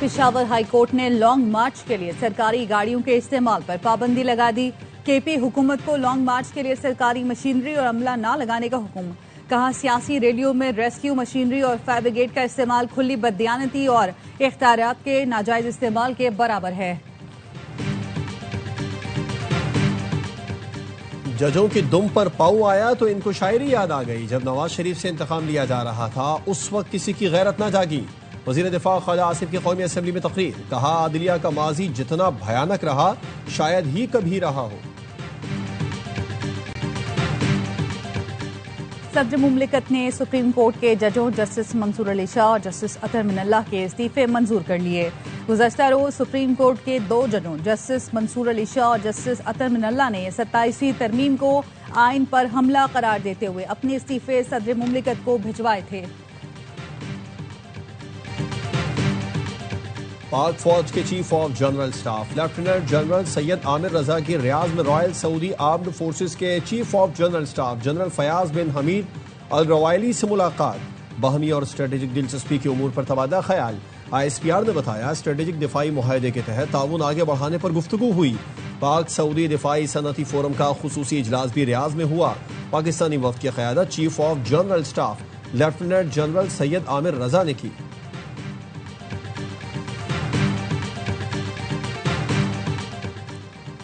Peshawar high court ने long मार्च के लिए सरकारी गाड़ियों के इस्तेमाल पर पाबंदी लगा दी। केपी हुकूमत को लॉन्ग मार्च के लिए सरकारी मशीनरी और अमला न लगाने का हुक्म। कहा, सियासी रैलियों में रेस्क्यू मशीनरी और फायर ब्रिगेड का इस्तेमाल खुली बददियानती और इख्तियारात के नाजायज इस्तेमाल के बराबर है। जजों की दुम पर पाऊ आया तो इनको शायरी याद आ गई। जब नवाज शरीफ से इंतकाम लिया जा रहा था उस वक्त किसी की गैरत न जागी। वजीर दिफा ख्वाजा आसिफ की कौमी असम्बली में तकरीर। कहा, आदिलिया का माजी जितना भयानक रहा शायद ही कभी रहा हो। सदर मुमलिकत ने सुप्रीम कोर्ट के जजों जस्टिस मंसूर अली शाह और जस्टिस अतर मिनल्लाह के इस्तीफे मंजूर कर लिए। गुज़श्ता रोज सुप्रीम कोर्ट के 2 जजों जस्टिस मंसूर अली शाह और जस्टिस अतर मिनल्लाह ने 27वीं तरमीम को आइन पर हमला करार देते हुए अपने इस्तीफे सदर मुमलिकत को भिजवाए थे। पाक फौज के chief of general staff lieutenant general Syed Amir Raza की रियाज में रॉयल सऊदी आर्म्ड फोर्सेस के chief of general staff general Fayyadh bin Hamed Al Ruwaili से मुलाकात। बाहमी और स्ट्रेटेजिक दिलचस्पी के उमूर पर तबादला ख्याल। ISPR ने बताया, स्ट्रेटेजिक दिफाई मुआहदे के तहत ताउन आगे बढ़ाने पर गुफ्तगू हुई। पाक सऊदी दिफाई सनती फोरम का खुसूसी इजलास भी रियाज में हुआ। पाकिस्तानी वफ्द की क़यादत chief of general staff lieutenant general Syed Amir Raza ने की।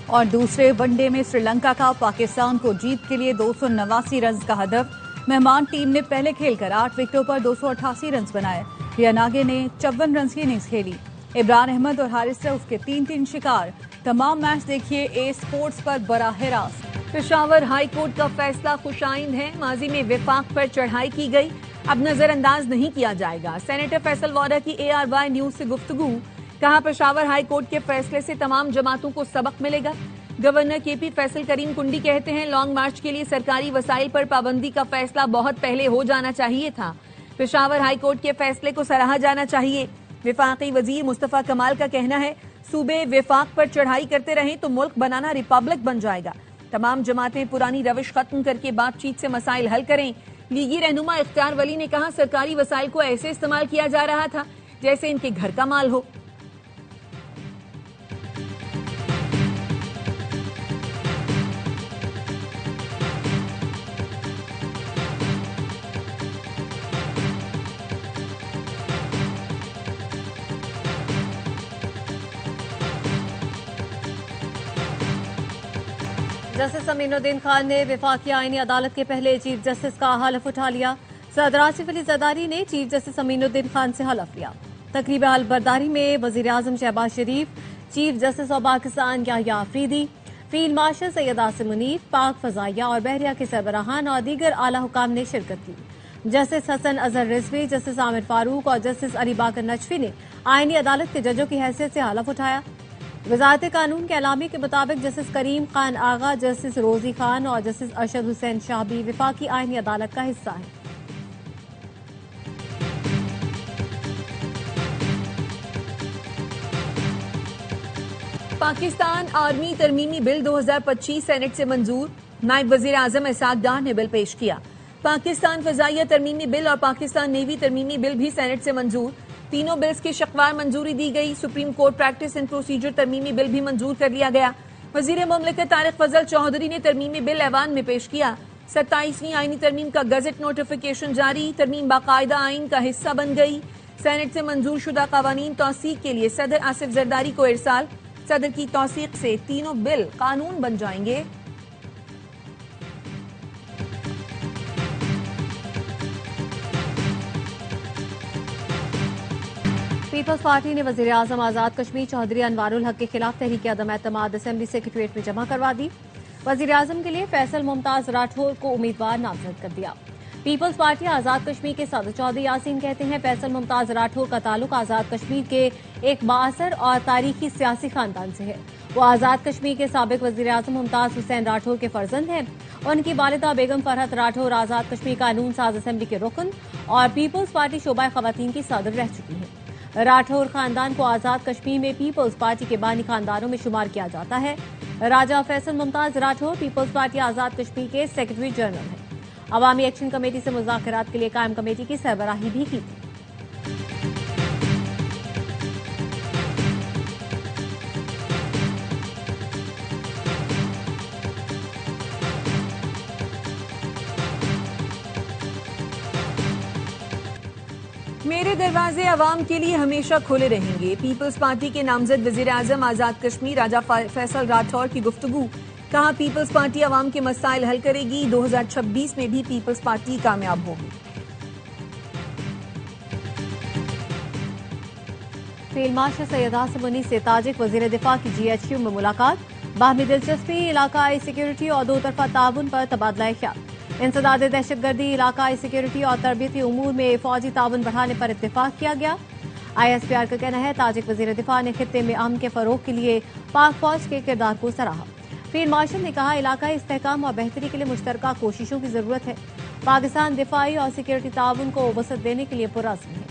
और दूसरे वनडे में श्रीलंका का पाकिस्तान को जीत के लिए 289 रन का हदफ। मेहमान टीम ने पहले खेलकर 8 विकेटों पर 288 रन बनाए। रियानागे ने 54 रन की इनिंग्स खेली। इमरान अहमद और हारिस रऊफ के 3-3 शिकार। तमाम मैच देखिए ए स्पोर्ट्स पर बराह रास्त। पेशावर हाई कोर्ट का फैसला खुशाइंद है। माजी में विफाक पर चढ़ाई की गई, अब नजरअंदाज नहीं किया जाएगा। सेनेटर फैसल वाडा की ARY न्यूज से गुफ्तगू। कहा, पेशावर हाई कोर्ट के फैसले से तमाम जमातों को सबक मिलेगा। गवर्नर KP फैसल करीम कुंडी कहते हैं, लॉन्ग मार्च के लिए सरकारी वसाइल पर पाबंदी का फैसला बहुत पहले हो जाना चाहिए था। पेशावर हाई कोर्ट के फैसले को सराहा जाना चाहिए। विफाकी वजीर मुस्तफा कमाल का कहना है, सूबे विफाक पर चढ़ाई करते रहें तो मुल्क बनाना रिपब्लिक बन जाएगा। तमाम जमातें पुरानी रविश खत्म करके बातचीत से मसाइल हल करें। लीगी रहनुमा इख्तियार वली ने कहा, सरकारी वसाइल को ऐसे इस्तेमाल किया जा रहा था जैसे इनके घर का माल हो। जस्टिस अमीनुद्दीन खान ने विफाकी आईनी अदालत के पहले चीफ जस्टिस का हलफ उठा लिया। सदर आसिफ अली जरदारी ने चीफ जस्टिस अमीनुद्दीन खान से हलफ लिया। तकरीब हलफबरदारी में वजीर आजम Shehbaz Sharif, chief justice of Pakistan Yahya Afridi, field marshal Syed Asim Munir, Pak फजाइया और बहरिया के सरबराहान और दीगर आला हुकाम ने शिरकत की। जस्टिस हसन अजहर रिजवी, जस्टिस आमिर फारूक और जस्टिस अली बाकर नजफी ने आईनी अदालत के जजों की हैसियत से हलफ उठाया। वजारत कानून के अलामी के मुताबिक जस्टिस करीम खान आगा, जस्टिस रोजी खान और जस्टिस अरशद हुसैन शाह भी विफाकी आईनी अदालत का हिस्सा है। पाकिस्तान आर्मी तरमीमी बिल 2025 सेनेट से मंजूर। नायब वजीर आजम इसाक डार ने बिल पेश किया। पाकिस्तान फजाइया तरमीमी बिल और पाकिस्तान नेवी तरमीमी बिल भी सेनेट से मंजूर। तीनों बिल्स की शक्वार मंजूरी दी गई। Supreme court practice and procedure तरमीमी बिल भी मंजूर कर लिया गया। वजीर मुमलिकत तारिक फजल चौधरी ने तरमीमी बिल ऐवान में पेश किया। 27वीं आईनी तरमीम का गजट नोटिफिकेशन जारी। तरमीम बाकायदा आइन का हिस्सा बन गई। सेनेट से मंजूर शुदा कवानीन तौसीक के लिए सदर आसिफ जरदारी को इरसाल। सदर की तौसीक से तीनों बिल कानून बन जाएंगे। पीपल्स पार्टी ने वजीर आजम आजाद कश्मीर चौधरी अनवारुल हक के खिलाफ तहरीक अदम एतमाद असेंबली सेक्रेटरीट में जमा करवा दी। वजीर आजम के लिए फैसल मुमताज राठौर को उम्मीदवार नामजद कर दिया। पीपल्स पार्टी आजाद कश्मीर के सदर चौधरी यासीन कहते हैं, फैसल मुमताज राठौर का ताल्लुक आजाद कश्मीर के एक बाअसर और तारीखी सियासी खानदान से है। वो आजाद कश्मीर के साबिक वजीर आजम मुमताज हुसैन राठौर के फर्जंद हैं। उनकी वालिदा बेगम फरहत राठौर आजाद कश्मीर कानून साज असेंबली के रुकन और पीपल्स पार्टी शोबा खवातीन की सदर रह चुकी हैं। राठौर खानदान को आजाद कश्मीर में पीपल्स पार्टी के बानी खानदानों में शुमार किया जाता है। राजा फैसल मुमताज राठौर पीपल्स पार्टी आजाद कश्मीर के सेक्रेटरी जनरल हैं। अवामी एक्शन कमेटी से मुज़ाकरात के लिए कायम कमेटी की सरबराही भी की थी। मेरे दरवाजे अवाम के लिए हमेशा खुले रहेंगे। पीपल्स पार्टी के नामजद वजीर आजम आजाद कश्मीर राजा फैसल राठौर की गुफ्तगू। कहा, पीपल्स पार्टी अवाम के मसाइल हल करेगी। 2026 में भी पीपल्स पार्टी कामयाब होगी। फील्ड मार्शल सैयद आसिम मुनीस से ताजिक वजीर दिफा की GHQ में मुलाकात। बाहमी दिलचस्पी, इलाकाई सिक्योरिटी और दो तरफा ताउन पर तबादला ख्याल। इंसदाद दहशतगर्दी, इलाकाई सिक्योरिटी और तरबियती उमूर में फौजी ताउन बढ़ाने पर इत्तेफाक किया गया। ISPR का कहना है ताजिक वजीर दिफा ने खित्ते में अमन के फरोग के लिए पाक फौज के किरदार को सराहा। फील्ड मार्शल ने कहा, इलाकाई इस्तेहकाम और बेहतरी के लिए मुश्तरका कोशिशों की जरूरत है। पाकिस्तान दिफाई और सिक्योरिटी ताउन को वसअत देने के लिए पुरअज़्म है।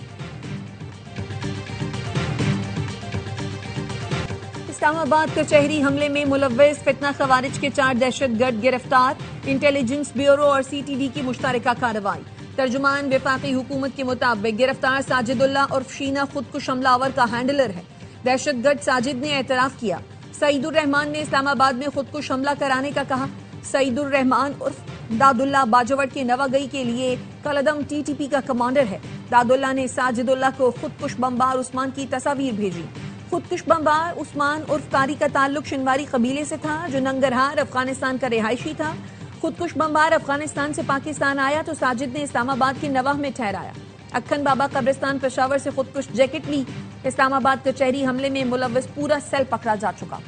इस्लामाबाद कचहरी हमले में मुलव्वस फितना खवारिज के 4 दहशतगर्द गिरफ्तार। इंटेलिजेंस ब्यूरो और CTD की मुश्तरका कार्रवाई। तर्जुमान वफाकी हुकूमत के मुताबिक गिरफ्तार साजिदुल्ला उर्फ शीना खुदकुश हमलावर का हैंडलर है। दहशतगर्द साजिद ने एतराफ किया। सईदुर रहमान ने इस्लामाबाद में खुदकुश हमला कराने का कहा। सईदुर रहमान उर्फ दादुल्ला बाजवड़ के नवागई के लिए कलदम TTP का कमांडर है। दादुल्ला ने साजिदुल्ला को खुदकुश बमबार उस्मान की तस्वीर भेजी। खुदकुश बमबार उस्मान उर्फ कारी का ताल्लुक शिनवारी कबीले से था, जो नंगरहार अफगानिस्तान का रिहायशी था। खुदकुश बमबार अफगानिस्तान से पाकिस्तान आया तो साजिद ने इस्लामाबाद के नवाह में ठहराया। अक्खन बाबा कब्रिस्तान पेशावर से खुदकुश जैकेट ली। इस्लामाबाद कचहरी हमले में मुलव्वस पूरा सेल पकड़ा जा चुका।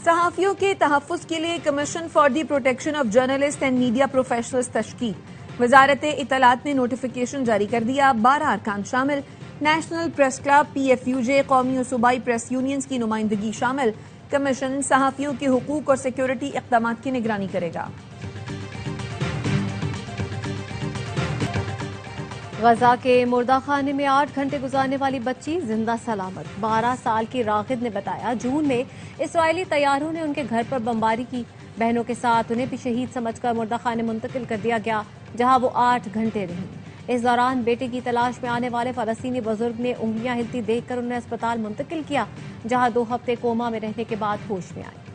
सहाफियों के तहफ़्फ़ुज़ के लिए commission for the protection of journalist and media professionals तश्कील। वजारत इत्तलात ने नोटिफिकेशन जारी कर दिया। 12 अरकान शामिल। नेशनल प्रेस क्लब, PFUJ, कौमी और सूबाई प्रेस यूनियंस की नुमाइंदगी शामिल। कमीशन सहाफियों के हुकूक और सिक्योरिटी इक़दाम की निगरानी करेगा। गजा के मुर्दा खाने में 8 घंटे गुजारने वाली बच्ची जिंदा सलामत। 12 साल की रागिद ने बताया, जून में इसराइली तैयारों ने उनके घर पर बमबारी की। बहनों के साथ उन्हें भी शहीद समझकर मुर्दा खाने मुंतकिल कर दिया गया, जहां वो 8 घंटे रही। इस दौरान बेटे की तलाश में आने वाले फलस्तीनी बुजुर्ग ने उंगलियां हिलती देखकर उन्हें अस्पताल मुंतकिल किया, जहां 2 हफ्ते कोमा में रहने के बाद होश में आए।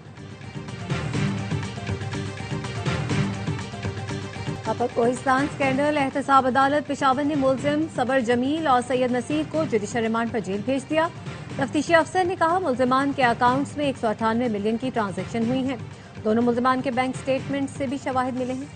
अपर कोहिस्तान स्कैंडल, एहतसाब अदालत पेशावर ने मुलजिम सबर जमील और सैयद नसीर को जुडिशल रिमांड पर जेल भेज दिया। तफ्तीशी अफसर ने कहा, मुलजिमान के अकाउंट्स में 198 मिलियन की ट्रांजैक्शन हुई हैं। दोनों मुलजिमान के बैंक स्टेटमेंट से भी शवाहिद मिले हैं।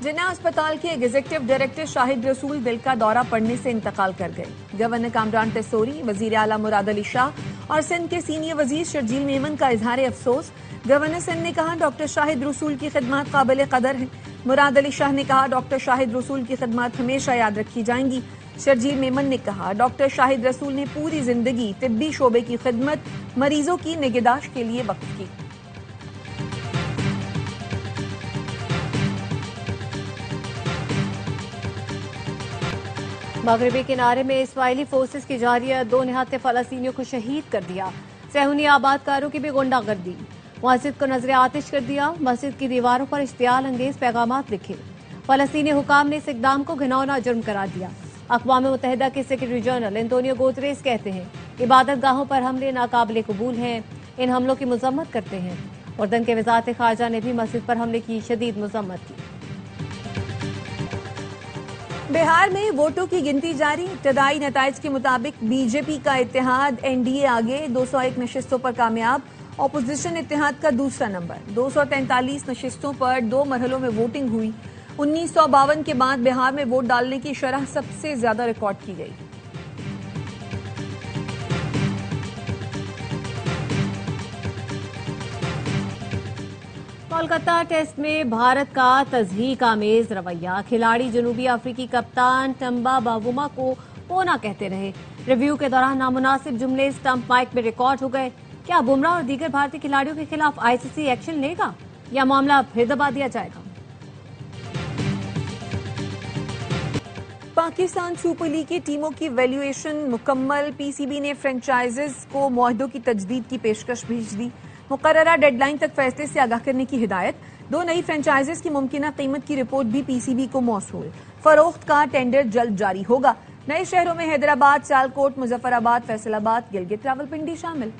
जिन्ना अस्पताल के एग्जीक्यूटिव डायरेक्टर शाहिद रसूल दिल का दौरा पड़ने से इंतकाल कर गए। गवर्नर कामरान तसूरी, वजीर आला मुराद अली शाह और सिंध के सीनियर वजीर शर्जील मेमन का इजहार अफसोस। गवर्नर सिंध ने कहा, डॉक्टर शाहिद रसूल की खिदमत काबिल कदर है। मुराद अली शाह ने कहा, डॉक्टर शाहिद रसूल की खिदमत हमेशा याद रखी जाएंगी। शर्जील मेमन ने कहा, डॉक्टर शाहिद रसूल ने पूरी जिंदगी तिब्बी शोबे की खिदमत, मरीजों की निगहदाश्त के लिए वक्फ की। मगरबी किनारे में इसराइली फोर्सेस की जारियत 2 निहत्ते फलस्तीनियों को शहीद कर दिया। सहूनी आबादकारों की भी गुंडागर्दी। मस्जिद को नजर आतिश कर दिया। मस्जिद की दीवारों पर इश्तियाल अंगेज पैगामात लिखे। फलस्तीनी हुकाम ने इस इकदाम को घिनौना जुर्म करार दिया। अक़वाम मुत्तहिदा के सेक्रेटरी जनरल एंटोनियो गुतेरेस कहते हैं, इबादत गाहों पर हमले नाकाबिले कबूल हैं। इन हमलों की मजम्मत करते हैं। उर्दन के वज़ारत ख़ारजा ने भी मस्जिद पर हमले की शदीद मजम्मत की। बिहार में वोटों की गिनती जारी। इब्तदाई नताइज के मुताबिक बीजेपी का इत्तेहाद NDA आगे 201 नशिस्तों पर कामयाब। ऑपोजिशन इत्तेहाद का दूसरा नंबर। 243 नशिस्तों पर 2 मरहलों में वोटिंग हुई। 1952 के बाद बिहार में वोट डालने की शरह सबसे ज्यादा रिकॉर्ड की गई। कोलकाता टेस्ट में भारत का तज़हीक आमेज रवैया। खिलाड़ी जनूबी अफ्रीकी कप्तान टम्बा बावुमा को पोना कहते रहे। रिव्यू के दौरान नामुनासिब जुमले स्टंप माइक में रिकॉर्ड हो गए। क्या बुमराह और दीगर भारतीय खिलाड़ियों के खिलाफ ICC एक्शन लेगा? या मामला फिर दबा दिया जाएगा? पाकिस्तान सुपर लीग की टीमों की वैल्यूएशन मुकम्मल। पीसीबी ने फ्रेंचाइजेज को मुआहदों की तजदीद की पेशकश भेज दी। मुकर्ररा डेडलाइन तक फैसले से आगाह करने की हिदायत। 2 नई फ्रेंचाइजेज की मुमकिना कीमत की रिपोर्ट भी पीसीबी को मौसूल। फरोख्त का टेंडर जल्द जारी होगा। नए शहरों में हैदराबाद, सियालकोट, मुजफ्फराबाद, फैसलाबाद, गिलगित, रावलपिंडी शामिल।